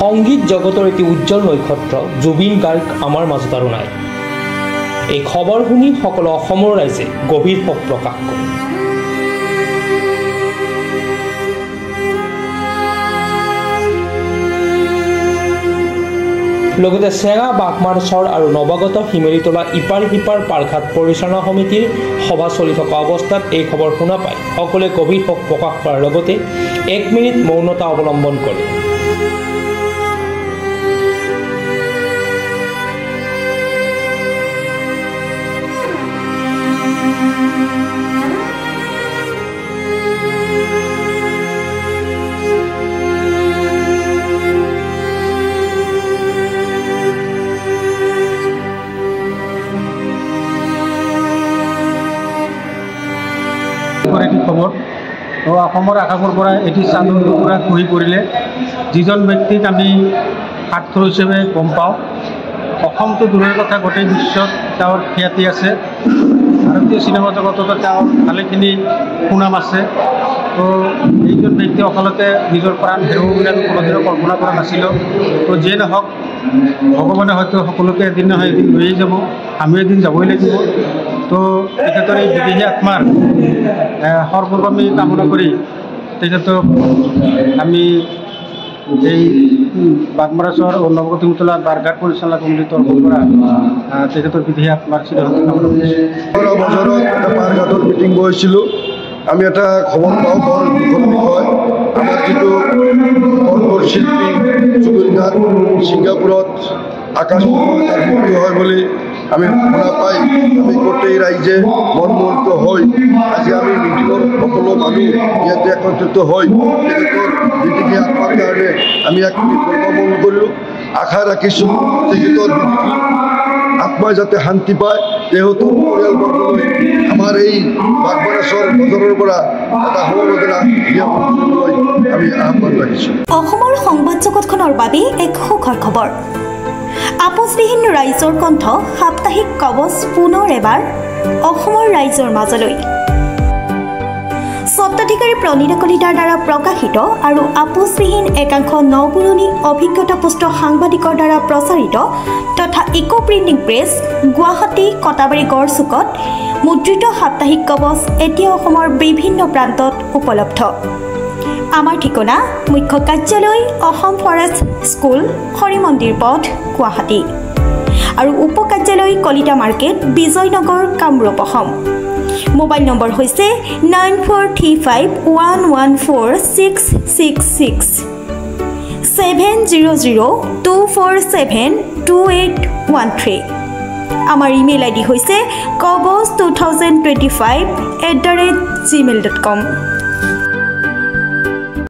সংগীত জগতৰ এটি উজ্জ্বল নক্ষত্ৰ জুবিন গাৰ্গ আমাৰ মাজত আৰু নাই। এই খবৰ শুনি সকলো অসমৰ ৰাইজে গভীৰ শোক প্ৰকাশ কৰে। লগতে চেঙা বাঘমাৰচৰ আৰু নৱাগত শিমেলিতলা ইপাৰ সিপাৰ পাৰঘাট পৰিচালনা সমিতিৰ সভা চলি থকা অৱস্থাত এই খবৰ শুনা পাই সকলোৱে গভীৰ শোক প্ৰকাশ কৰাৰ লগতে 1 মিনিট মৌনতা অৱলম্বন কৰে। খবৰ তো অসমৰ আকাশৰ পৰা এটি চাঁদৰ টুকুৰা খহি পৰিলে যিজন ব্যক্তিক আমি হাতখৰ হিচাপে গম পাওঁ। অসমটো দূৰৰ কথা গোটেই বিশ্বত তেওঁৰ খ্যাতি আছে। ভাৰতীয় চিনেমা জগততো তেওঁৰ ভালেখিনি সুনাম আছে। তো এইজন ব্যক্তি অকলতে নিজৰ প্ৰাণ হেৰুৱাব বুলি আমি কোনোদিনও কল্পনা কৰা নাছিলোঁ। তো যিয়ে নহওক ভগৱানে হয়তো সকলোকে এদিন নহয় এদিন লৈয়ে যাব, আমি এদিন যাবই লাগিব। তো তেখেতৰ এই বিদেহী আত্মাৰ সৰ্বগামী কামনা কৰি তেখেতক আমি এই বাঘমাৰচৰ ও নৱাগত শিমেলিতলা বাৰঘাট পৰিচালনা কমিটিৰ তৰফৰ পৰা তেখেতৰ বিদেহী আত্মাৰ চিৰশান্তি কামনা কৰিছোঁ। বছৰত বাৰঘাটৰ মিটিং বহিছিলোঁ। আমি এটা খবৰ পাওঁ বৰ দুখৰ বিষয়। আমাৰ যিটো কণ্ঠৰ শিল্পী জুবিন গাৰ্গ ছিংগাপুৰত আকাশ তাৰ মৃত্যু হয় বুলি আমি শুনা পাই আমি গোটেই ৰাইজে মনমোহিত হৈ আজি আমি মিটিঙৰ সকলো মানুহ ইয়াতে একত্ৰিত হৈ তেখেতৰ বিদেহী আত্মাৰ কাৰণে আমি এক মিনিট পালন কৰিলোঁ। আশা ৰাখিছোঁ তেখেতৰ আত্মাই যাতে শান্তি পায়। তেখেতৰ পৰিয়ালবৰ্গলৈ আমাৰ এই বাঘমাৰচৰ বজাৰৰ পৰা এটা সমবেদনা জ্ঞাপন আমি আহ্বান ৰাখিছোঁ। অসমৰ সংবাদ জগতখনৰ বাবে এক সুখৰ খবৰ। আপোচবিহীন ৰাইজৰ কণ্ঠ সাপ্তাহিক কবচ পুনৰ এবাৰ অসমৰ ৰাইজৰ মাজলৈ। স্বত্বাধিকাৰী প্ৰণীতা কলিতাৰ দ্বাৰা প্ৰকাশিত আৰু আপোচবিহীন একাংশ নপুৰণি অভিজ্ঞতাপুষ্ট সাংবাদিকৰ দ্বাৰা প্ৰচাৰিত তথা eco printing press Guwahati Katabari গড়চুকত মুদ্ৰিত সাপ্তাহিক কবচ এতিয়া অসমৰ বিভিন্ন প্ৰান্তত উপলব্ধ। আমাৰ ঠিকনা মুখ্য কাৰ্যালয় অসম ফৰেষ্ট স্কুল হৰিমন্দিৰ পথ গুৱাহাটী আৰু উপ কাৰ্যালয় Kalita market Bijoynagar Kamrup Assam. Mobile number হৈছে 9435114666 70024728113। আমাৰ ইমেইল আইডি হৈছে kobos2025@gmail.com।